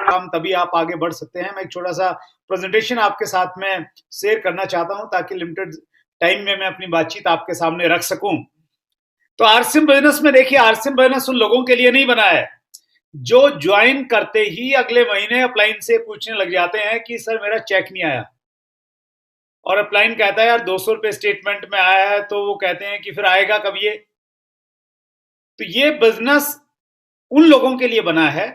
काम तभी आप आगे बढ़ सकते हैं। मैं एक छोटा सा प्रेजेंटेशन आपके साथ में शेयर करना चाहता हूं ताकि लिमिटेड टाइम में मैं अपनी बातचीत आपके सामने रख सकूं। तो आरसीएम बिजनेस में देखिए, आरसीएम बिजनेस उन लोगों के लिए नहीं बना है जो ज्वाइन करते ही अगले महीने अपलाइन से पूछने लग जाते हैं कि सर मेरा चेक नहीं आया, और अपलाइन कहता है यार 200 रुपए स्टेटमेंट में आया है, तो वो कहते हैं कि फिर आएगा कब ये। तो ये बिजनेस उन लोगों के लिए बना है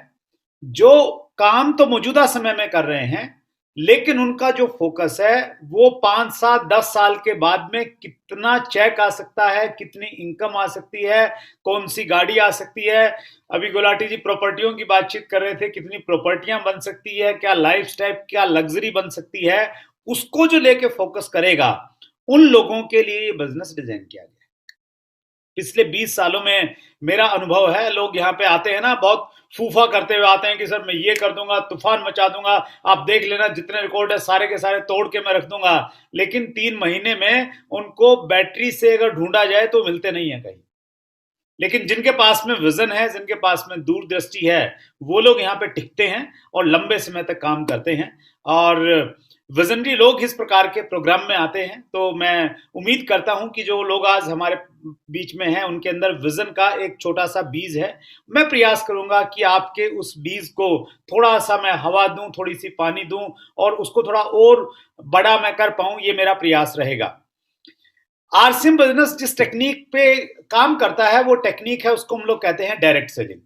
जो काम तो मौजूदा समय में कर रहे हैं, लेकिन उनका जो फोकस है वो 5 7 10 साल के बाद में कितना चेक आ सकता है, कितनी इनकम आ सकती है, कौन सी गाड़ी आ सकती है। अभी गुलाटी जी प्रॉपर्टियों की बातचीत कर रहे थे, कितनी प्रॉपर्टियां बन सकती है, क्या लाइफस्टाइल, क्या लग्जरी बन सकती है, उसको जो लेके फोकस करेगा, उन लोगों के लिए ये बिजनेस डिजाइन किया गया। पिछले 20 सालों में मेरा अनुभव है, लोग यहाँ पे आते हैं ना, बहुत फूफा करते हुए आते हैं कि सर मैं ये कर दूंगा, तूफान मचा दूंगा, आप देख लेना जितने रिकॉर्ड है सारे के सारे तोड़ के मैं रख दूंगा। लेकिन 3 महीने में उनको बैटरी से अगर ढूंढा जाए तो मिलते नहीं है कहीं। लेकिन जिनके पास में विजन है, जिनके पास में दूरदृष्टि है, वो लोग यहाँ पे टिकते हैं और लंबे समय तक काम करते हैं। और विजनरी लोग इस प्रकार के प्रोग्राम में आते हैं। तो मैं उम्मीद करता हूं कि जो लोग आज हमारे बीच में हैं उनके अंदर विजन का एक छोटा सा बीज है। मैं प्रयास करूंगा कि आपके उस बीज को थोड़ा सा मैं हवा दूं, थोड़ी सी पानी दूं, और उसको थोड़ा और बड़ा मैं कर पाऊं, ये मेरा प्रयास रहेगा। आरसीएम बिजनेस जिस टेक्निक पे काम करता है वो टेक्निक है, उसको हम लोग कहते हैं डायरेक्ट सेलिंग।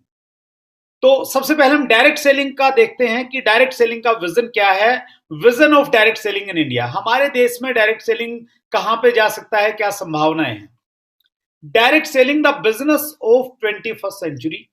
तो सबसे पहले हम डायरेक्ट सेलिंग का देखते हैं कि डायरेक्ट सेलिंग का विजन क्या है। Vision of direct selling in India, हमारे देश में डायरेक्ट सेलिंग कहां पे जा सकता है, क्या संभावनाएं हैं। Direct selling the business of 21st century,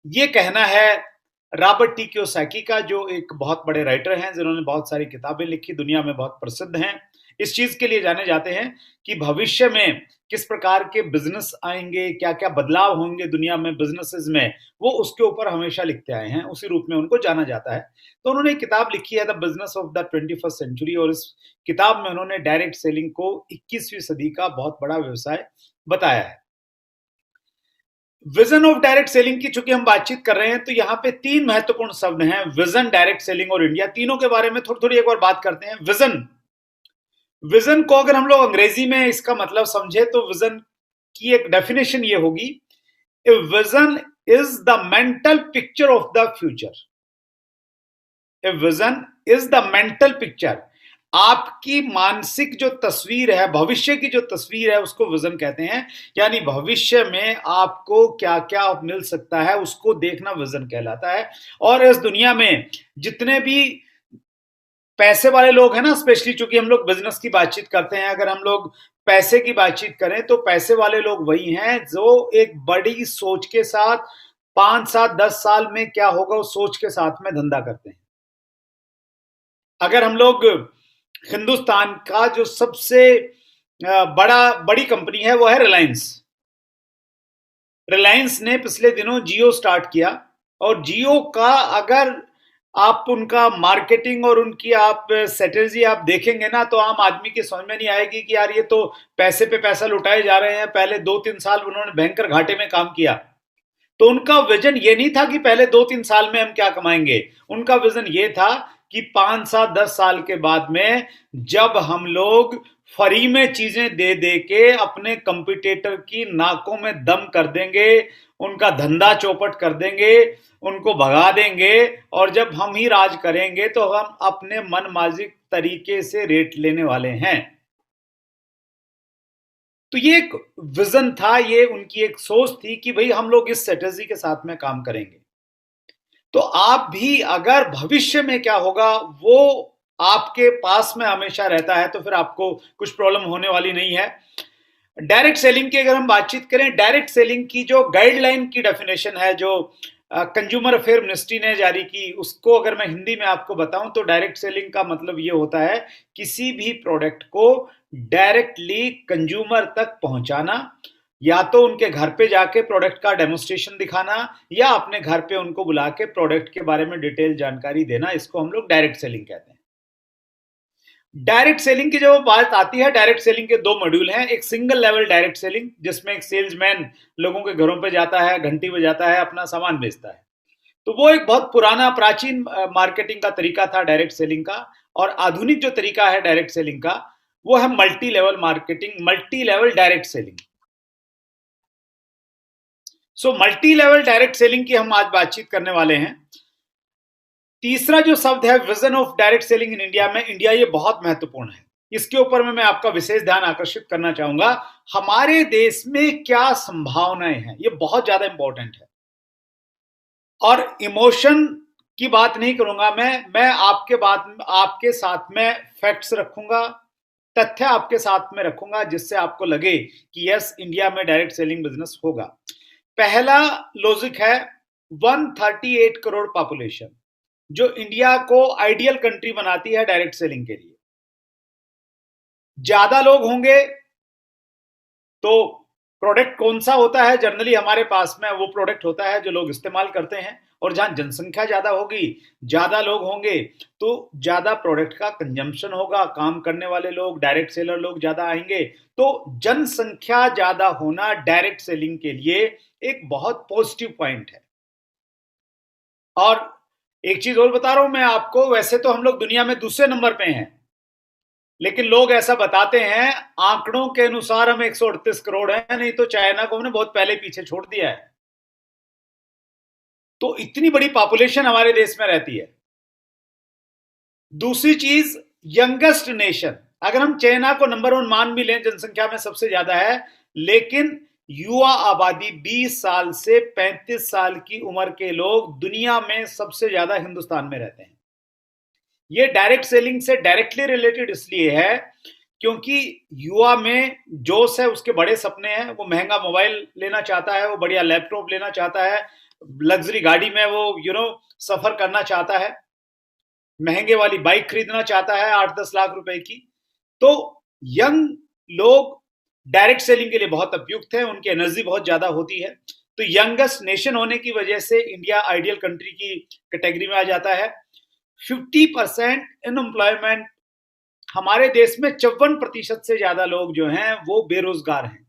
ये कहना है रॉबर्ट टी कियोसाकी का, जो एक बहुत बड़े राइटर हैं जिन्होंने बहुत सारी किताबें लिखी, दुनिया में बहुत प्रसिद्ध हैं, इस चीज के लिए जाने जाते हैं कि भविष्य में किस प्रकार के बिजनेस आएंगे, क्या क्या बदलाव होंगे दुनिया में बिजनेसेस में, वो उसके ऊपर हमेशा लिखते आए हैं, उसी रूप में उनको जाना जाता है। तो उन्होंने एक किताब लिखी है the business of the 21st century, और इस किताब में उन्होंने डायरेक्ट सेलिंग को 21वीं सदी का बहुत बड़ा व्यवसाय बताया है। विजन ऑफ डायरेक्ट सेलिंग की चूंकि हम बातचीत कर रहे हैं, तो यहां पे 3 महत्वपूर्ण शब्द हैं, विजन, डायरेक्ट सेलिंग और इंडिया। तीनों के बारे में थोड़ी थोड़ी एक बार बात करते हैं। विजन, विजन को अगर हम लोग अंग्रेजी में इसका मतलब समझे तो विजन की एक डेफिनेशन ये होगी, a vision is the mental picture of the future. A vision is the mental picture, आपकी मानसिक जो तस्वीर है, भविष्य की जो तस्वीर है, उसको विजन कहते हैं। यानी भविष्य में आपको क्या क्या मिल सकता है उसको देखना विजन कहलाता है। और इस दुनिया में जितने भी पैसे वाले लोग हैं ना, स्पेशली चूंकि हम लोग बिजनेस की बातचीत करते हैं, अगर हम लोग पैसे की बातचीत करें तो पैसे वाले लोग वही हैं जो एक बड़ी सोच के साथ 5 7 10 साल में क्या होगा उस सोच के साथ में धंधा करते हैं। अगर हम लोग हिंदुस्तान का जो सबसे बड़ी कंपनी है वो है रिलायंस। रिलायंस ने पिछले दिनों जियो स्टार्ट किया, और जियो का अगर आप उनका मार्केटिंग और उनकी आप स्ट्रेटेजी आप देखेंगे ना, तो आम आदमी की समझ में नहीं आएगी कि यार ये तो पैसे पे पैसा लुटाए जा रहे हैं। पहले 2 3 साल उन्होंने भयंकर घाटे में काम किया। तो उनका विजन ये नहीं था कि पहले 2 3 साल में हम क्या कमाएंगे, उनका विजन ये था कि 5 7 10 साल के बाद में जब हम लोग फ्री में चीजें दे दे के अपने कंपटीटर की नाकों में दम कर देंगे, उनका धंधा चौपट कर देंगे, उनको भगा देंगे, और जब हम ही राज करेंगे तो हम अपने मनमाजिक तरीके से रेट लेने वाले हैं। तो ये एक विजन था, ये उनकी एक सोच थी कि भाई हम लोग इस स्ट्रेटेजी के साथ में काम करेंगे। तो आप भी अगर भविष्य में क्या होगा वो आपके पास में हमेशा रहता है, तो फिर आपको कुछ प्रॉब्लम होने वाली नहीं है। डायरेक्ट सेलिंग की अगर हम बातचीत करें, डायरेक्ट सेलिंग की जो गाइडलाइन की डेफिनेशन है, जो कंज्यूमर अफेयर मिनिस्ट्री ने जारी की, उसको अगर मैं हिंदी में आपको बताऊं तो डायरेक्ट सेलिंग का मतलब ये होता है किसी भी प्रोडक्ट को डायरेक्टली कंज्यूमर तक पहुंचाना, या तो उनके घर पे जाके प्रोडक्ट का डेमोन्स्ट्रेशन दिखाना, या अपने घर पे उनको बुला के प्रोडक्ट के बारे में डिटेल जानकारी देना। इसको हम लोग डायरेक्ट सेलिंग कहते हैं। डायरेक्ट सेलिंग की जब बात आती है, डायरेक्ट सेलिंग के दो मॉड्यूल हैं। एक सिंगल लेवल डायरेक्ट सेलिंग, जिसमें एक सेल्समैन लोगों के घरों पे जाता है, घंटी बजाता है, अपना सामान बेचता है। तो वो एक बहुत पुराना प्राचीन मार्केटिंग का तरीका था डायरेक्ट सेलिंग का। और आधुनिक जो तरीका है डायरेक्ट सेलिंग का, वो है multi level marketing, multi level direct selling. So multi level direct selling की हम आज बातचीत करने वाले हैं। तीसरा जो शब्द है, vision of direct selling in India में, इंडिया, ये बहुत महत्वपूर्ण है। इसके ऊपर में मैं आपका विशेष ध्यान आकर्षित करना चाहूंगा। हमारे देश में क्या संभावनाएं हैं, ये बहुत ज्यादा इंपॉर्टेंट है। और इमोशन की बात नहीं करूंगा मैं आपके साथ में फैक्ट्स रखूंगा, तथ्य आपके साथ में रखूंगा, जिससे आपको लगे कि यस, इंडिया में डायरेक्ट सेलिंग बिजनेस होगा। पहला लॉजिक है 138 करोड़ पॉपुलेशन, जो इंडिया को आइडियल कंट्री बनाती है डायरेक्ट सेलिंग के लिए। ज्यादा लोग होंगे तो प्रोडक्ट कौन सा होता है जनरली हमारे पास में, वो प्रोडक्ट होता है जो लोग इस्तेमाल करते हैं। और जहां जनसंख्या ज्यादा होगी, ज्यादा लोग होंगे, तो ज्यादा प्रोडक्ट का कंजम्पशन होगा, काम करने वाले लोग, डायरेक्ट सेलर लोग ज्यादा आएंगे। तो जनसंख्या ज्यादा होना डायरेक्ट सेलिंग के लिए एक बहुत पॉजिटिव पॉइंट है। और एक चीज और बता रहा हूं मैं आपको, वैसे तो हम लोग दुनिया में दूसरे नंबर पे हैं, लेकिन लोग ऐसा बताते हैं, आंकड़ों के अनुसार हम 138 करोड़ हैं, नहीं तो चाइना को हमने बहुत पहले पीछे छोड़ दिया है। तो इतनी बड़ी पॉपुलेशन हमारे देश में रहती है। दूसरी चीज, यंगेस्ट नेशन। अगर हम चाइना को नंबर 1 मान भी लें, जनसंख्या में सबसे ज्यादा है, लेकिन युवा आबादी 20 साल से 35 साल की उम्र के लोग दुनिया में सबसे ज्यादा हिंदुस्तान में रहते हैं। ये डायरेक्ट सेलिंग से डायरेक्टली रिलेटेड इसलिए है क्योंकि युवा में जोश है, उसके बड़े सपने हैं। वो महंगा मोबाइल लेना चाहता है, वो बढ़िया लैपटॉप लेना चाहता है, लग्जरी गाड़ी में वो सफर करना चाहता है, महंगे वाली बाइक खरीदना चाहता है 8-10 लाख रुपए की। तो यंग लोग डायरेक्ट सेलिंग के लिए बहुत उपयुक्त है, उनकी एनर्जी बहुत ज्यादा होती है। तो यंगेस्ट नेशन होने की वजह से इंडिया आइडियल कंट्री की कैटेगरी में आ जाता है। 50% अनएम्प्लॉयमेंट, हमारे देश में 54% से ज्यादा लोग जो हैं वो बेरोजगार हैं।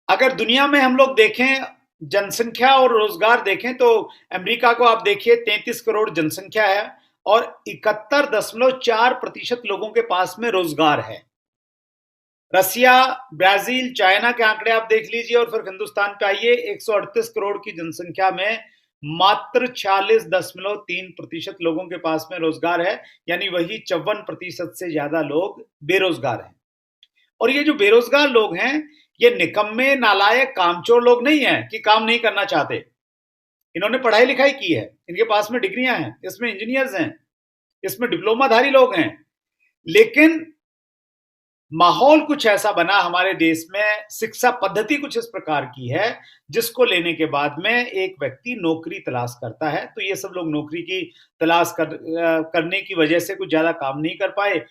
अगर दुनिया में हम लोग देखें, जनसंख्या और रोजगार देखें, तो अमेरिका को आप देखिए, 33 करोड़ जनसंख्या है और 71.4% लोगों के पास में रोजगार है। रसिया, ब्राजील, चाइना के आंकड़े आप देख लीजिए और फिर हिंदुस्तान पे आइए। 138 करोड़ की जनसंख्या में मात्र 46.3% लोगों के पास में रोजगार है, यानी वही 54% से ज्यादा लोग बेरोजगार हैं। और ये जो बेरोजगार लोग हैं, ये निकम्मे, नालायक, कामचोर लोग नहीं है कि काम नहीं करना चाहते। इन्होंने पढ़ाई लिखाई की है, इनके पास में डिग्रियां हैं, इसमें इंजीनियर्स हैं, इसमें डिप्लोमाधारी लोग हैं, लेकिन माहौल कुछ ऐसा बना हमारे देश में, शिक्षा पद्धति कुछ इस प्रकार की है, जिसको लेने के बाद में एक व्यक्ति नौकरी तलाश करता है। तो ये सब लोग नौकरी की तलाश करने की वजह से कुछ ज्यादा काम नहीं कर पाए।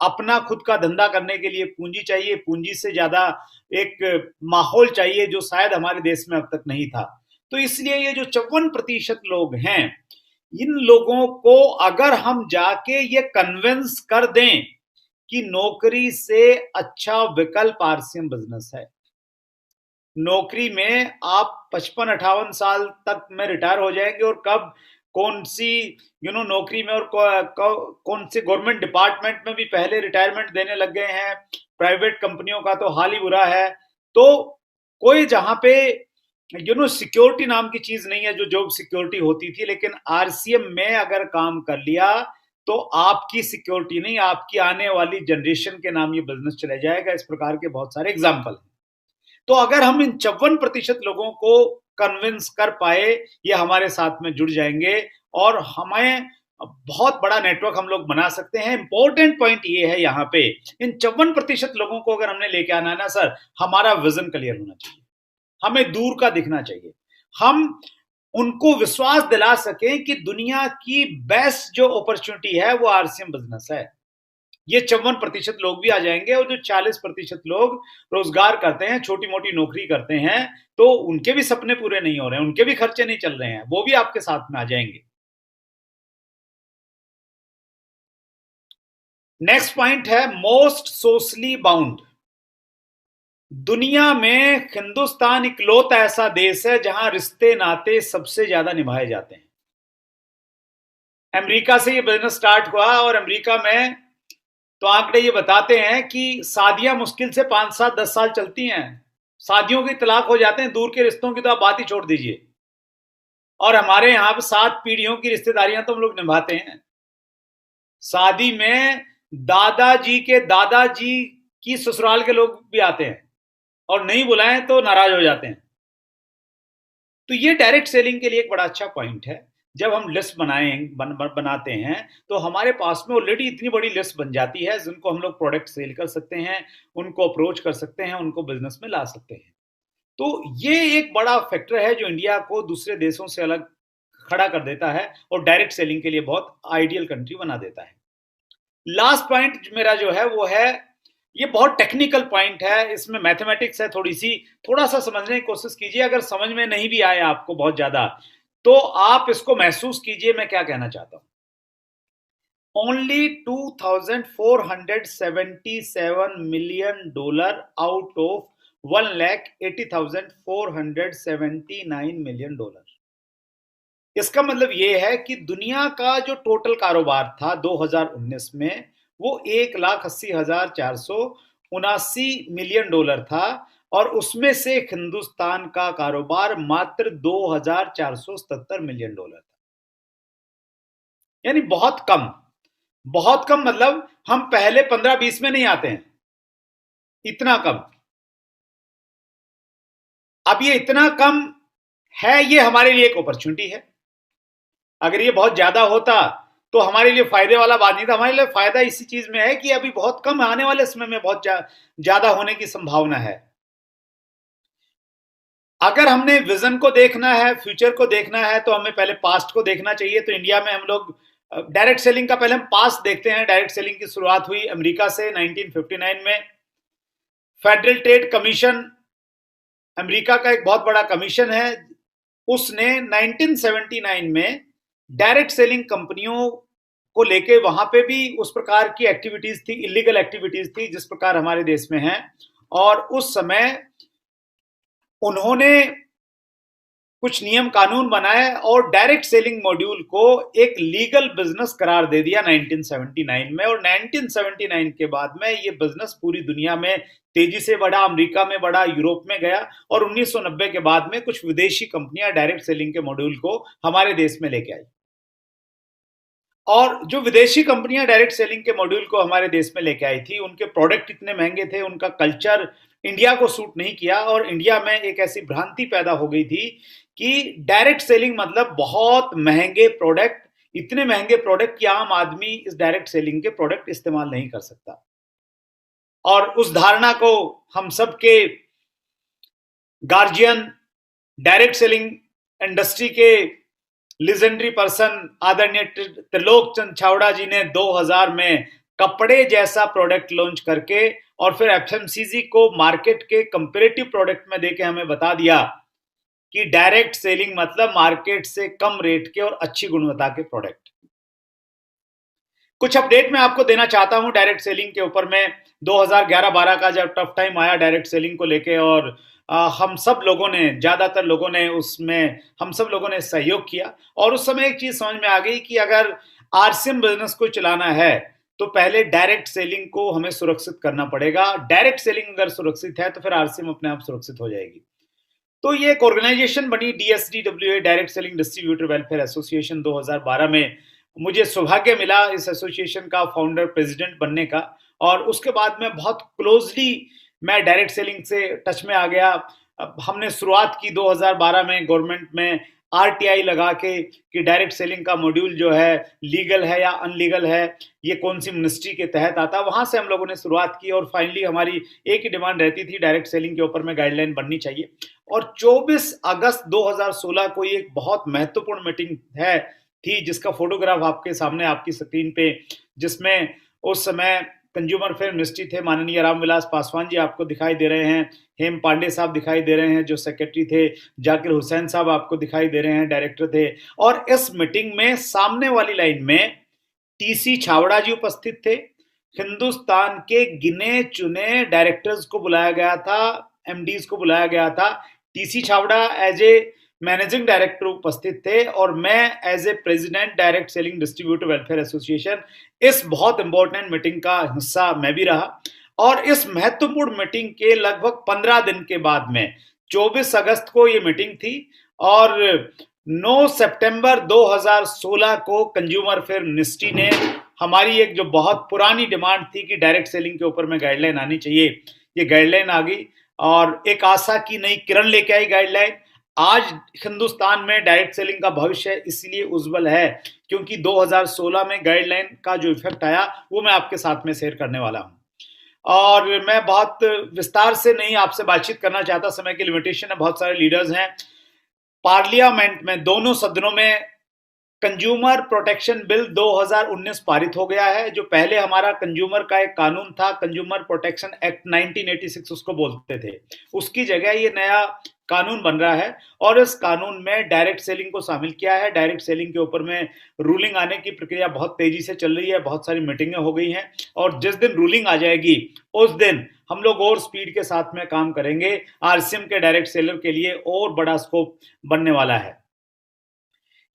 अपना खुद का धंधा करने के लिए पूंजी चाहिए, पूंजी से ज्यादा एक माहौल चाहिए, जो शायद हमारे देश में अब तक नहीं था। तो इसलिए ये जो 54% लोग हैं, इन लोगों को अगर हम जाके ये कन्विंस कर दें कि नौकरी से अच्छा विकल्प आरसीएम बिजनेस है, नौकरी में आप 55-58 साल तक में रिटायर हो जाएंगे, और कब कौन सी नौकरी में और कौन से गवर्नमेंट डिपार्टमेंट में भी पहले रिटायरमेंट देने लग गए हैं। प्राइवेट कंपनियों का तो हाल ही बुरा है। तो कोई जहां पे सिक्योरिटी नाम की चीज नहीं है, जो जॉब सिक्योरिटी होती थी, लेकिन आरसीएम में अगर काम कर लिया तो आपकी सिक्योरिटी नहीं, आपकी आने वाली जनरेशन के नाम ये बिजनेस चला जाएगा। इस प्रकार के बहुत सारे एग्जाम्पल हैं। तो अगर हम इन 54% लोगों को कन्विंस कर पाए, ये हमारे साथ में जुड़ जाएंगे और हमें बहुत बड़ा नेटवर्क हम लोग बना सकते हैं। इंपॉर्टेंट पॉइंट ये है यहाँ पे, इन 54% लोगों को अगर हमने लेके आना है ना सर, हमारा विजन क्लियर होना चाहिए, हमें दूर का दिखना चाहिए, हम उनको विश्वास दिला सकें कि दुनिया की बेस्ट जो अपॉर्चुनिटी है वो आरसीएम बिजनेस है। ये 54% लोग भी आ जाएंगे, और जो 40% लोग रोजगार करते हैं, छोटी मोटी नौकरी करते हैं, तो उनके भी सपने पूरे नहीं हो रहे हैं, उनके भी खर्चे नहीं चल रहे हैं, वो भी आपके साथ में आ जाएंगे। नेक्स्ट पॉइंट है मोस्ट सोशली बाउंड। दुनिया में हिंदुस्तान इकलौता ऐसा देश है जहां रिश्ते नाते सबसे ज्यादा निभाए जाते हैं। अमेरिका से ये बिजनेस स्टार्ट हुआ और अमेरिका में तो आंकड़े ये बताते हैं कि शादियां मुश्किल से 5 7 10 साल चलती हैं। शादियों के तलाक हो जाते हैं, दूर के रिश्तों की तो आप बात ही छोड़ दीजिए। और हमारे यहां पर 7 पीढ़ियों की रिश्तेदारियां तो हम लोग निभाते हैं। शादी में दादाजी के दादाजी की ससुराल के लोग भी आते हैं और नहीं बुलाएं तो नाराज हो जाते हैं। तो ये डायरेक्ट सेलिंग के लिए एक बड़ा अच्छा पॉइंट है। जब हम लिस्ट बनाते हैं तो हमारे पास में ऑलरेडी इतनी बड़ी लिस्ट बन जाती है जिनको हम लोग प्रोडक्ट सेल कर सकते हैं, उनको अप्रोच कर सकते हैं, उनको बिजनेस में ला सकते हैं। तो ये एक बड़ा फैक्टर है जो इंडिया को दूसरे देशों से अलग खड़ा कर देता है और डायरेक्ट सेलिंग के लिए बहुत आइडियल कंट्री बना देता है। लास्ट पॉइंट मेरा जो है वो है, ये बहुत टेक्निकल पॉइंट है, इसमें मैथमेटिक्स है थोड़ा सा समझने की कोशिश कीजिए। अगर समझ में नहीं भी आए आपको बहुत ज्यादा तो आप इसको महसूस कीजिए मैं क्या कहना चाहता हूं। Only $2,477 million out of $1,80,479 million। इसका मतलब यह है कि दुनिया का जो टोटल कारोबार था 2019 में वो $1,80,479 था और उसमें से हिंदुस्तान का कारोबार मात्र $2,477 था। यानी बहुत कम मतलब हम पहले 15-20 में नहीं आते हैं, इतना कम। अब ये इतना कम है, ये हमारे लिए एक अपॉर्चुनिटी है। अगर ये बहुत ज्यादा होता तो हमारे लिए फायदे वाला बात नहीं था। हमारे लिए फायदा इसी चीज में है कि अभी बहुत कम, आने वाले समय में बहुत ज्यादा होने की संभावना है। अगर हमने विजन को देखना है, फ्यूचर को देखना है, तो हमें पहले पास्ट को देखना चाहिए। तो इंडिया में हम लोग डायरेक्ट सेलिंग का पहले हम पास्ट देखते हैं। डायरेक्ट सेलिंग की शुरुआत हुई अमेरिका से 1959 में। फेडरल ट्रेड कमीशन अमेरिका का एक बहुत बड़ा कमीशन है, उसने 1979 में डायरेक्ट सेलिंग कंपनियों को लेके वहां पे भी उस प्रकार की एक्टिविटीज थी, इलीगल एक्टिविटीज थी जिस प्रकार हमारे देश में है। और उस समय उन्होंने कुछ नियम कानून बनाए और डायरेक्ट सेलिंग मॉड्यूल को एक लीगल बिजनेस करार दे दिया 1979 में। और 1979 के बाद में ये बिजनेस पूरी दुनिया में तेजी से बढ़ा, अमेरिका में बढ़ा, यूरोप में गया और 1990 के बाद में कुछ विदेशी कंपनियां डायरेक्ट सेलिंग के मॉड्यूल को हमारे देश में लेके आई। और जो विदेशी कंपनियां डायरेक्ट सेलिंग के मॉड्यूल को हमारे देश में लेके आई थी, उनके प्रोडक्ट इतने महंगे थे, उनका कल्चर इंडिया को सूट नहीं किया और इंडिया में एक ऐसी भ्रांति पैदा हो गई थी कि डायरेक्ट सेलिंग मतलब बहुत महंगे प्रोडक्ट, इतने महंगे प्रोडक्ट कि आम आदमी इस डायरेक्ट सेलिंग के प्रोडक्ट इस्तेमाल नहीं कर सकता। और उस धारणा को हम सबके गार्जियन, डायरेक्ट सेलिंग इंडस्ट्री के लीजेंडरी पर्सन आदरणीय त्रिलोक चंद छावड़ा जी ने 2000 में कपड़े जैसा प्रोडक्ट लॉन्च करके और फिर एफएमसीजी को मार्केट के कंपैरेटिव प्रोडक्ट में देके हमें बता दिया कि डायरेक्ट सेलिंग मतलब मार्केट से कम रेट के और अच्छी गुणवत्ता के प्रोडक्ट। कुछ अपडेट मैं आपको देना चाहता हूं डायरेक्ट सेलिंग के ऊपर में। 2011-12 का जब टफ टाइम आया डायरेक्ट सेलिंग को लेके और हम सब लोगों ने, ज्यादातर लोगों ने उसमें, हम सब लोगों ने सहयोग किया और उस समय एक चीज समझ में आ गई कि अगर आरसीएम बिजनेस को चलाना है तो पहले डायरेक्ट सेलिंग को हमें सुरक्षित करना पड़ेगा। डायरेक्ट सेलिंग अगर सुरक्षित है तो फिर आरसीएम अपने आप सुरक्षित हो जाएगी। तो ये एक ऑर्गेनाइजेशन बनी DSDWA, direct selling distributor welfare association. 2012 में मुझे सौभाग्य मिला इस एसोसिएशन का फाउंडर प्रेसिडेंट बनने का और उसके बाद में बहुत क्लोजली मैं डायरेक्ट सेलिंग से टच में आ गया। हमने शुरुआत की 2012 में गवर्नमेंट में RTI लगा के कि डायरेक्ट सेलिंग का मॉड्यूल जो है लीगल है या अनलीगल है, ये कौन सी मिनिस्ट्री के तहत आता। वहां से हम लोगों ने शुरुआत की और फाइनली हमारी एक ही डिमांड रहती थी, डायरेक्ट सेलिंग के ऊपर में गाइडलाइन बननी चाहिए। और 24 अगस्त 2016 को एक बहुत महत्वपूर्ण मीटिंग थी जिसका फोटोग्राफ आपके सामने आपकी स्क्रीन पे, जिसमें उस समय कंज्यूमर अफेयर मिनिस्ट्री थे माननीय रामविलास पासवान जी आपको दिखाई दे रहे हैं, हेम पांडे साहब दिखाई दे रहे हैं जो सेक्रेटरी थे, जाकिर हुसैन साहब आपको दिखाई दे रहे हैं डायरेक्टर थे। और इस मीटिंग में सामने वाली लाइन में TC छावड़ा जी उपस्थित थे, हिंदुस्तान के गिने चुने डायरेक्टर्स को बुलाया गया था, एमडीज को बुलाया गया था। टीसी छावड़ा एज ए मैनेजिंग डायरेक्टर उपस्थित थे और मैं as a president direct selling distributor welfare association इस बहुत इंपॉर्टेंट मीटिंग का हिस्सा मैं भी रहा। और इस महत्वपूर्ण मीटिंग के लगभग 15 दिन के बाद में 24 अगस्त को ये मीटिंग थी और 9 सितंबर 2016 को कंज्यूमर फेयर मिनिस्ट्री ने हमारी एक जो बहुत पुरानी डिमांड थी कि डायरेक्ट सेलिंग के ऊपर में गाइडलाइन आनी चाहिए, ये गाइडलाइन आ गई और एक आशा की नई किरण लेके आई गाइडलाइन। आज हिंदुस्तान में डायरेक्ट सेलिंग का भविष्य इसलिए उज्जवल है क्योंकि 2016 में गाइडलाइन का जो इफेक्ट आया वो मैं आपके साथ में शेयर करने वाला हूं। और मैं बहुत विस्तार से नहीं आपसे बातचीत करना चाहता, समय की लिमिटेशन है, बहुत सारे लीडर्स हैं। पार्लियामेंट में दोनों सदनों में कंज्यूमर प्रोटेक्शन बिल 2019 पारित हो गया है। जो पहले हमारा कंज्यूमर का एक कानून था, कंज्यूमर प्रोटेक्शन एक्ट 1986 उसको बोलते थे, उसकी जगह ये नया कानून बन रहा है और इस कानून में डायरेक्ट सेलिंग को शामिल किया है। डायरेक्ट सेलिंग के ऊपर में रूलिंग आने की प्रक्रिया बहुत तेजी से चल रही है, बहुत सारी मीटिंगें हो गई हैं और जिस दिन रूलिंग आ जाएगी उस दिन हम लोग और स्पीड के साथ में काम करेंगे। आरसीएम के डायरेक्ट सेलर के लिए और बड़ा स्कोप बनने वाला है।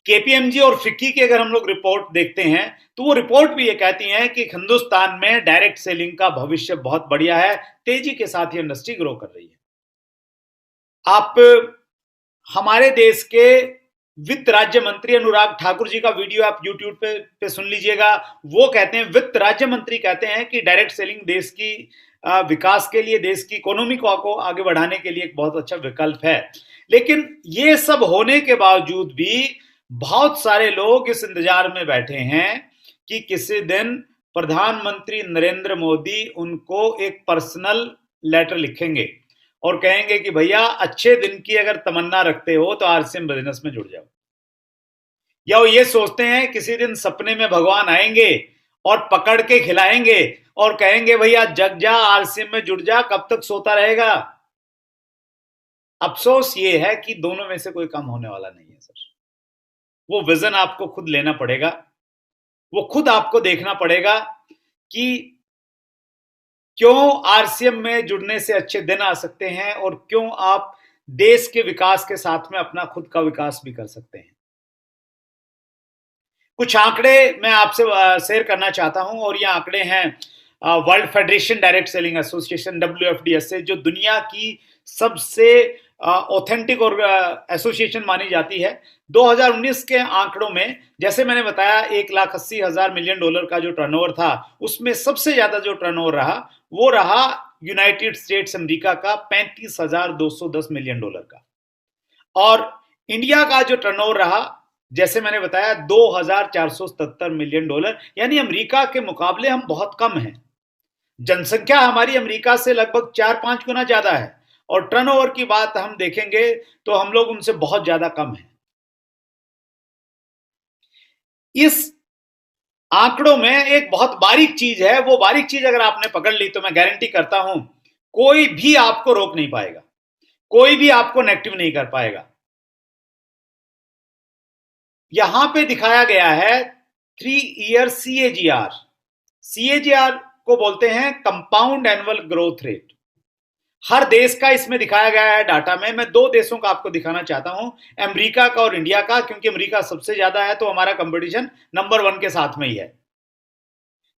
केपीएमजी और फिक्की की अगर हम लोग रिपोर्ट देखते हैं तो वो रिपोर्ट भी ये कहती है कि हिंदुस्तान में डायरेक्ट सेलिंग का भविष्य बहुत बढ़िया है, तेजी के साथ ये इंडस्ट्री ग्रो कर रही है। आप हमारे देश के वित्त राज्य मंत्री अनुराग ठाकुर जी का वीडियो आप यूट्यूब पे सुन लीजिएगा। वो कहते हैं, वित्त राज्य मंत्री कहते हैं कि डायरेक्ट सेलिंग देश की विकास के लिए, देश की इकोनॉमी को आगे बढ़ाने के लिए एक बहुत अच्छा विकल्प है। लेकिन ये सब होने के बावजूद भी बहुत सारे लोग इस इंतजार में बैठे हैं कि किसी दिन प्रधानमंत्री नरेंद्र मोदी उनको एक पर्सनल लेटर लिखेंगे और कहेंगे कि भैया अच्छे दिन की अगर तमन्ना रखते हो तो आरसीएम बिजनेस में जुड़ जाओ। या वो ये सोचते हैं किसी दिन सपने में भगवान आएंगे और पकड़ के खिलाएंगे और कहेंगे भैया जग जा, आरसीएम में जुड़ जा, कब तक सोता रहेगा। अफसोस ये है कि दोनों में से कोई काम होने वाला नहीं है सर। वो विजन आपको खुद लेना पड़ेगा, वो खुद आपको देखना पड़ेगा कि क्यों आरसीएम में जुड़ने से अच्छे दिन आ सकते हैं और क्यों आप देश के विकास के साथ में अपना खुद का विकास भी कर सकते हैं। कुछ आंकड़े मैं आपसे शेयर करना चाहता हूं और ये आंकड़े हैं world federation direct selling association WFDS से, जो दुनिया की सबसे ऑथेंटिक और एसोसिएशन मानी जाती है। 2019 के आंकड़ों में जैसे मैंने बताया $1,80,000 का जो टर्नओवर था, उसमें सबसे ज्यादा जो टर्नओवर रहा वो रहा यूनाइटेड स्टेट्स अमेरिका का $35,210 मिलियन का। और इंडिया का जो टर्नओवर रहा जैसे मैंने बताया $2,477 मिलियन, यानी अमेरिका के मुकाबले हम बहुत कम हैं। जनसंख्या हमारी अमेरिका से लगभग 4-5 गुना ज्यादा है और टर्नओवर की बात हम देखेंगे तो हम लोग उनसे बहुत ज्यादा कम हैं। इस आंकड़ों में एक बहुत बारीक चीज है, वो बारीक चीज अगर आपने पकड़ ली तो मैं गारंटी करता हूं कोई भी आपको रोक नहीं पाएगा, कोई भी आपको नेगेटिव नहीं कर पाएगा। यहां पे दिखाया गया है 3 ईयर CAGR। CAGR को बोलते हैं कंपाउंड एनुअल ग्रोथ रेट। हर देश का इसमें दिखाया गया है डाटा में। मैं 2 देशों का आपको दिखाना चाहता हूं, अमेरिका का और इंडिया का, क्योंकि अमेरिका सबसे ज्यादा है तो हमारा कंपटीशन नंबर 1 के साथ में ही है।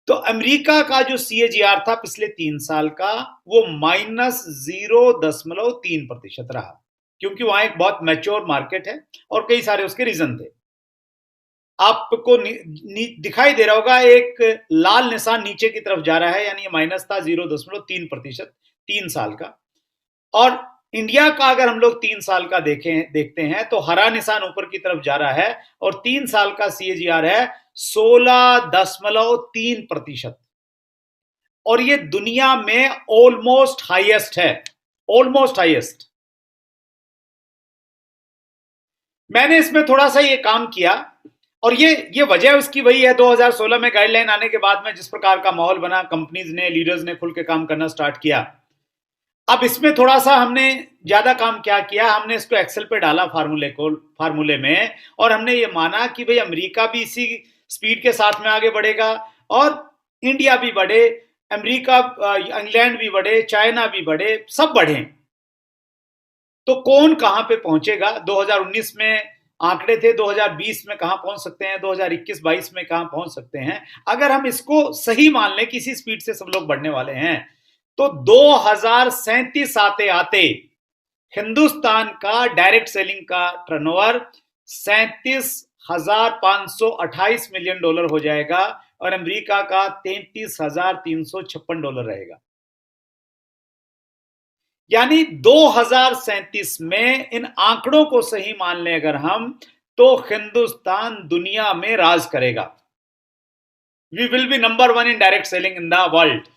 तो अमेरिका का जो CAGR था पिछले 3 साल का वो -0.3% रहा, क्योंकि वहां एक बहुत मैच्योर मार्केट है और कई सारे उसके रीजन थे। आपको दिखाई दे रहा होगा एक लाल निशान नीचे की तरफ जा रहा है, यानी माइनस था 0.3% 3 साल का। और इंडिया का अगर हम लोग 3 साल का देखते हैं तो हरा निशान ऊपर की तरफ जा रहा है और 3 साल का CAGR है 16.3%। और ये दुनिया में ऑलमोस्ट हाईएस्ट है, ऑलमोस्ट हाईएस्ट। मैंने इसमें थोड़ा सा ये काम किया और ये वजह उसकी वही है, 2016 में गाइडलाइन आने के बाद में जिस प्रकार का माहौल बना, कंपनीज ने, लीडर्स ने खुल के काम करना स्टार्ट किया। अब इसमें थोड़ा सा हमने ज्यादा काम क्या किया, हमने इसको एक्सेल पे डाला फार्मूले में, और हमने ये माना कि भाई अमेरिका भी इसी स्पीड के साथ में आगे बढ़ेगा और इंडिया भी बढ़े, अमेरिका, इंग्लैंड भी बढ़े, चाइना भी बढ़े, सब बढ़े, तो कौन कहां पे पहुंचेगा? 2019 में आंकड़े थे, 2020 में कहां पहुंच सकते हैं, 2021-22 में कहां पहुंच सकते हैं? अगर हम इसको सही मान लें कि इसी स्पीड से सब लोग बढ़ने वाले हैं, तो 2037 आते आते हिंदुस्तान का डायरेक्ट सेलिंग का टर्नओवर 37,528 मिलियन डॉलर हो जाएगा और अमेरिका का 33,356 डॉलर रहेगा। यानी 2037 में इन आंकड़ों को सही मान लें अगर हम, तो हिंदुस्तान दुनिया में राज करेगा। We will be number 1 in direct selling in the world.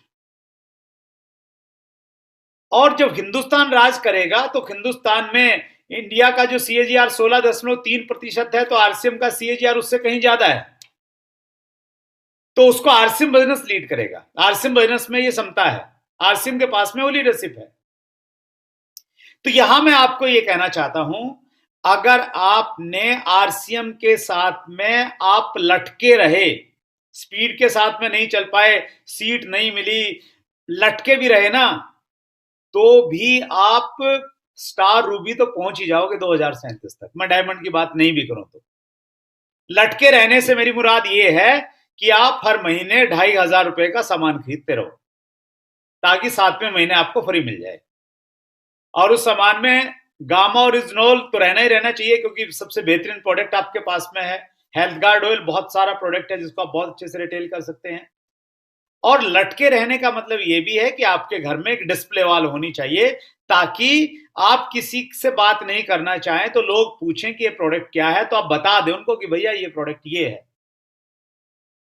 और जब हिंदुस्तान राज करेगा तो हिंदुस्तान में इंडिया का जो CAGR 16.3% है, तो आरसीएम का CAGR उससे कहीं ज्यादा है, तो उसको आरसीएम बिजनेस लीड करेगा। आरसीएम बिजनेस में ये क्षमता है, आरसीएम के पास में वो लीडरशिप है। तो यहां मैं आपको ये कहना चाहता हूं, अगर आपने आरसीएम के साथ में आप लटके रहे, स्पीड के साथ में नहीं चल पाए, सीट नहीं मिली, लटके भी रहे ना, तो भी आप स्टार रूबी तो पहुंच ही जाओगे 2037 तक। मैं डायमंड की बात नहीं भी करूं तो। लटके रहने से मेरी मुराद ये है कि आप हर महीने 2,500 रुपए का सामान खरीदते रहो, ताकि 7वें महीने आपको फ्री मिल जाए। और उस सामान में गामा और इजनोल तो रहना ही रहना चाहिए, क्योंकि सबसे बेहतरीन प्रोडक्ट आपके पास में है। हेल्थ गार्ड ऑयल बहुत सारा प्रोडक्ट है जिसको आप बहुत अच्छे से रिटेल कर सकते हैं। और लटके रहने का मतलब यह भी है कि आपके घर में एक डिस्प्ले वॉल होनी चाहिए, ताकि आप किसी से बात नहीं करना चाहें तो लोग पूछें कि ये प्रोडक्ट क्या है, तो आप बता दें उनको कि भैया ये प्रोडक्ट ये है।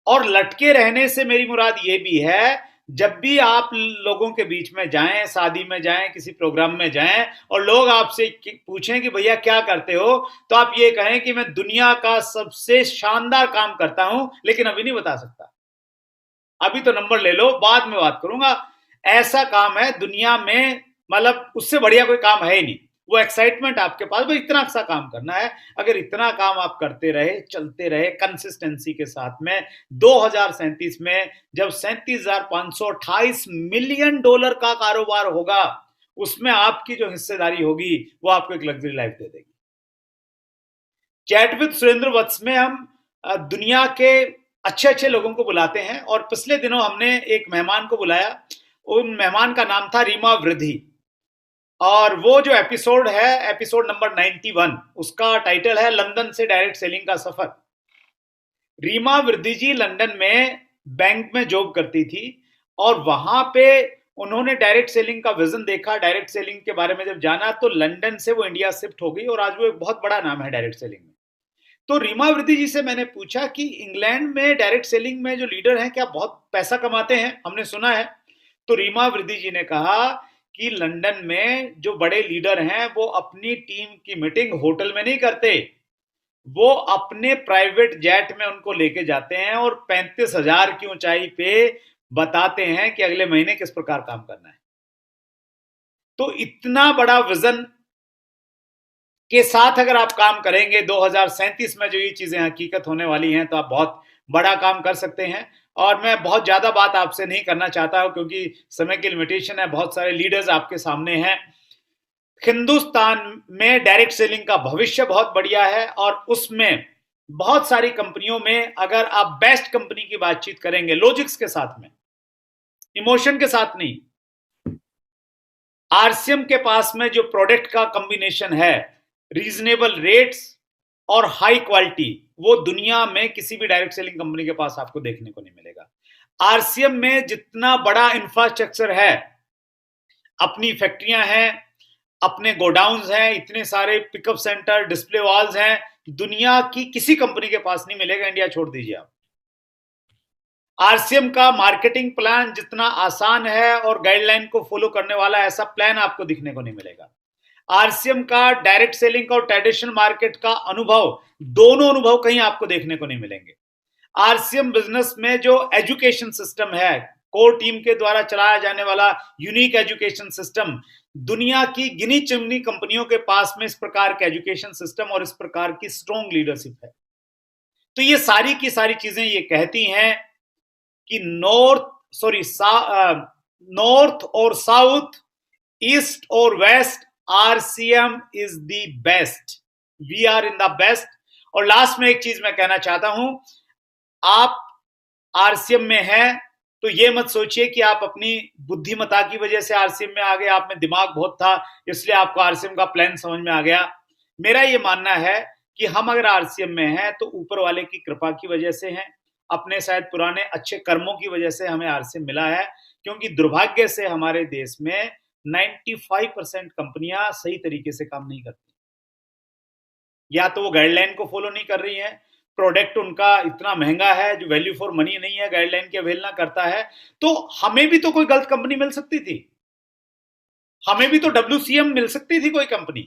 और लटके रहने से मेरी मुराद ये भी है, जब भी आप लोगों के बीच में जाएं, शादी में जाएं, किसी प्रोग्राम में जाएं, और लोग आपसे पूछें कि भैया क्या करते हो, तो आप ये कहें कि मैं दुनिया का सबसे शानदार काम करता हूं, लेकिन अभी नहीं बता सकता, अभी तो नंबर ले लो, बाद में बात करूंगा। ऐसा काम है दुनिया में, मतलब उससे बढ़िया कोई काम है ही नहीं। वो एक्साइटमेंट आपके पास, भाई इतना अच्छा काम करना है। अगर इतना काम आप करते रहे, चलते रहे कंसिस्टेंसी के साथ में, 2037 में जब 37,528 मिलियन डॉलर का कारोबार होगा, उसमें आपकी जो हिस्सेदारी होगी वो आपको एक लग्जरी लाइफ दे देगी। चैट विद सुरेंद्र वत्स में हम दुनिया के अच्छे अच्छे लोगों को बुलाते हैं, और पिछले दिनों हमने एक मेहमान को बुलाया। उन मेहमान का नाम था रीमा वृद्धि, और वो जो एपिसोड है, एपिसोड नंबर 91, उसका टाइटल है लंदन से डायरेक्ट सेलिंग का सफर। रीमा वृद्धि जी लंदन में बैंक में जॉब करती थी, और वहां पे उन्होंने डायरेक्ट सेलिंग का विजन देखा, डायरेक्ट सेलिंग के बारे में जब जाना, तो लंदन से वो इंडिया शिफ्ट हो गई, और आज वो एक बहुत बड़ा नाम है डायरेक्ट सेलिंग में। तो रीमा वृद्धि जी से मैंने पूछा कि इंग्लैंड में डायरेक्ट सेलिंग में जो लीडर हैं क्या बहुत पैसा कमाते हैं, हमने सुना है। तो रीमा वृद्धि जी ने कहा कि लंदन में जो बड़े लीडर हैं वो अपनी टीम की मीटिंग होटल में नहीं करते, वो अपने प्राइवेट जेट में उनको लेके जाते हैं और 35,000 की ऊंचाई पे बताते हैं कि अगले महीने किस प्रकार काम करना है। तो इतना बड़ा विजन के साथ अगर आप काम करेंगे 2037 में, जो ये चीजें हकीकत होने वाली हैं, तो आप बहुत बड़ा काम कर सकते हैं। और मैं बहुत ज्यादा बात आपसे नहीं करना चाहता हूं, क्योंकि समय की लिमिटेशन है, बहुत सारे लीडर्स आपके सामने हैं। हिंदुस्तान में डायरेक्ट सेलिंग का भविष्य बहुत बढ़िया है, और उसमें बहुत सारी कंपनियों में अगर आप बेस्ट कंपनी की बातचीत करेंगे, लॉजिक्स के साथ में, इमोशन के साथ नहीं, आरसीएम के पास में जो प्रोडक्ट का कॉम्बिनेशन है, रीजनेबल रेट्स और हाई क्वालिटी, वो दुनिया में किसी भी डायरेक्ट सेलिंग कंपनी के पास आपको देखने को नहीं मिलेगा। आरसीएम में जितना बड़ा इंफ्रास्ट्रक्चर है, अपनी फैक्ट्रियां हैं, अपने गोडाउन्स हैं, इतने सारे पिकअप सेंटर, डिस्प्ले वॉल्स हैं, दुनिया की किसी कंपनी के पास नहीं मिलेगा, इंडिया छोड़ दीजिए आप। आरसीएम का मार्केटिंग प्लान जितना आसान है और गाइडलाइन को फॉलो करने वाला, ऐसा प्लान आपको दिखने को नहीं मिलेगा। आरसीएम का डायरेक्ट सेलिंग और ट्रेडिशनल मार्केट का अनुभव, दोनों अनुभव कहीं आपको देखने को नहीं मिलेंगे। आरसीएम बिजनेस में जो एजुकेशन सिस्टम है, कोर टीम के द्वारा चलाया जाने वाला यूनिक एजुकेशन सिस्टम, दुनिया की गिनी चुनी कंपनियों के पास में इस प्रकार के एजुकेशन सिस्टम और इस प्रकार की स्ट्रॉन्ग लीडरशिप है। तो ये सारी की सारी चीजें ये कहती हैं कि नॉर्थ और साउथ, ईस्ट और west, RCM is the best, we are in the best. और लास्ट में एक चीज मैं कहना चाहता हूं, आप आरसीएम में हैं तो ये मत सोचिए कि आप अपनी बुद्धिमता की वजह से आरसीएम में आ गए, आप में दिमाग बहुत था इसलिए आपको आरसीएम का प्लान समझ में आ गया। मेरा ये मानना है कि हम अगर आरसीएम में हैं तो ऊपर वाले की कृपा की वजह से हैं, अपने शायद पुराने अच्छे कर्मों की वजह से हमें आरसीएम मिला है, क्योंकि दुर्भाग्य से हमारे देश में 95% कंपनियां सही तरीके से काम नहीं करती, या तो वो गाइडलाइन को फॉलो नहीं कर रही हैं, प्रोडक्ट उनका इतना महंगा है जो वैल्यू फॉर मनी नहीं है, गाइडलाइन की अवहेलना करता है। तो हमें भी तो कोई गलत कंपनी मिल सकती थी, हमें भी तो WCM मिल सकती थी कोई कंपनी,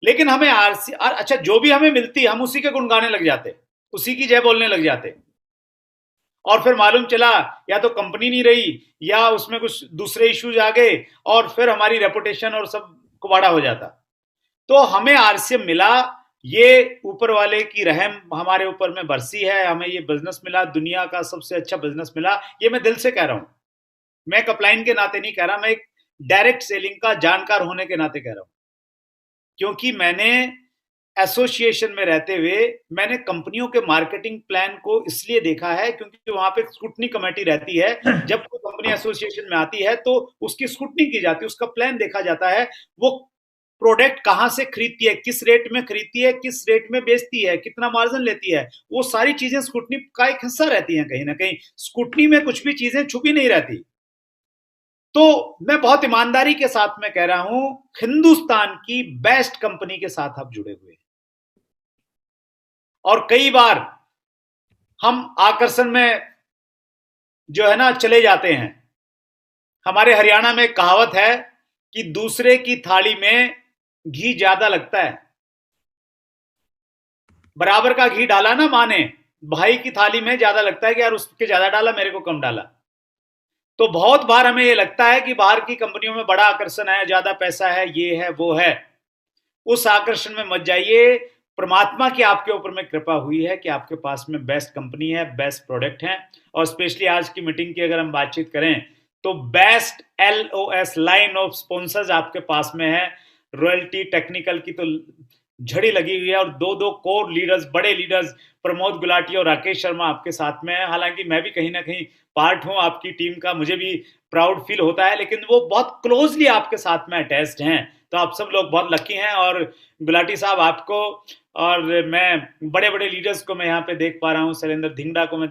लेकिन हमें अच्छा जो भी हमें मिलती हम उसी के गुण गाने लग जाते, उसी की जय बोलने लग जाते, और फिर मालूम चला या तो कंपनी नहीं रही या उसमें कुछ दूसरे इश्यूज आ गए और फिर हमारी रेपुटेशन और सब कुबाड़ा हो जाता। तो हमें आरसीएम मिला, ये ऊपर वाले की रहम हमारे ऊपर में बरसी है, हमें ये बिजनेस मिला, दुनिया का सबसे अच्छा बिजनेस मिला, ये मैं दिल से कह रहा हूं, मैं एक अपलाइन के नाते नहीं कह रहा, मैं एक डायरेक्ट सेलिंग का जानकार होने के नाते कह रहा हूं, क्योंकि मैंने एसोसिएशन में रहते हुए मैंने कंपनियों के मार्केटिंग प्लान को इसलिए देखा है क्योंकि वहां पे स्क्रूटनी कमेटी रहती है, जब कोई कंपनी एसोसिएशन में आती है तो उसकी स्क्रूटनी की जाती है, उसका प्लान देखा जाता है, वो प्रोडक्ट कहां से खरीदती है, किस रेट में खरीदती है, किस रेट में बेचती है, कितना मार्जिन लेती है, वो सारी चीजें स्क्रूटनी का एक हिस्सा रहती हैं, कहीं ना कहीं स्क्रूटनी में कुछ भी चीजें छुपी नहीं रहती। तो मैं बहुत ईमानदारी के साथ में कह रहा हूं, हिंदुस्तान की बेस्ट कंपनी के साथ आप जुड़े हुए हैं, और कई बार हम आकर्षण में जो है ना चले जाते हैं। हमारे हरियाणा में एक कहावत है कि दूसरे की थाली में घी ज्यादा लगता है, बराबर का घी डाला ना मां ने, भाई की थाली में ज्यादा लगता है कि यार उसके ज्यादा डाला, मेरे को कम डाला। तो बहुत बार हमें ये लगता है कि बाहर की कंपनियों में बड़ा आकर्षण है, ज्यादा पैसा है, ये है वो है, उस आकर्षण में मत जाइए। परमात्मा की आपके ऊपर में कृपा हुई है कि आपके पास में बेस्ट कंपनी है, बेस्ट प्रोडक्ट है, और स्पेशली आज की मीटिंग की अगर हम बातचीत करें तो best LOS line of sponsors आपके पास में है। रॉयल्टी टेक्निकल की तो झड़ी लगी हुई है, और दो दो कोर लीडर्स, बड़े लीडर्स प्रमोद गुलाटी और राकेश शर्मा आपके साथ में है। हालांकि मैं भी कहीं ना कहीं पार्ट हूं आपकी टीम का, मुझे भी प्राउड फील होता है, लेकिन वो बहुत क्लोजली आपके साथ में अटैच्ड हैं। तो आप सब लोग बहुत लकी हैं, और गुलाटी साहब आपको, और मैं बड़े बड़े लीडर्स को मैं यहाँ पे देख पा रहा हूँ, शैलेंद्र धिंगड़ा को मैं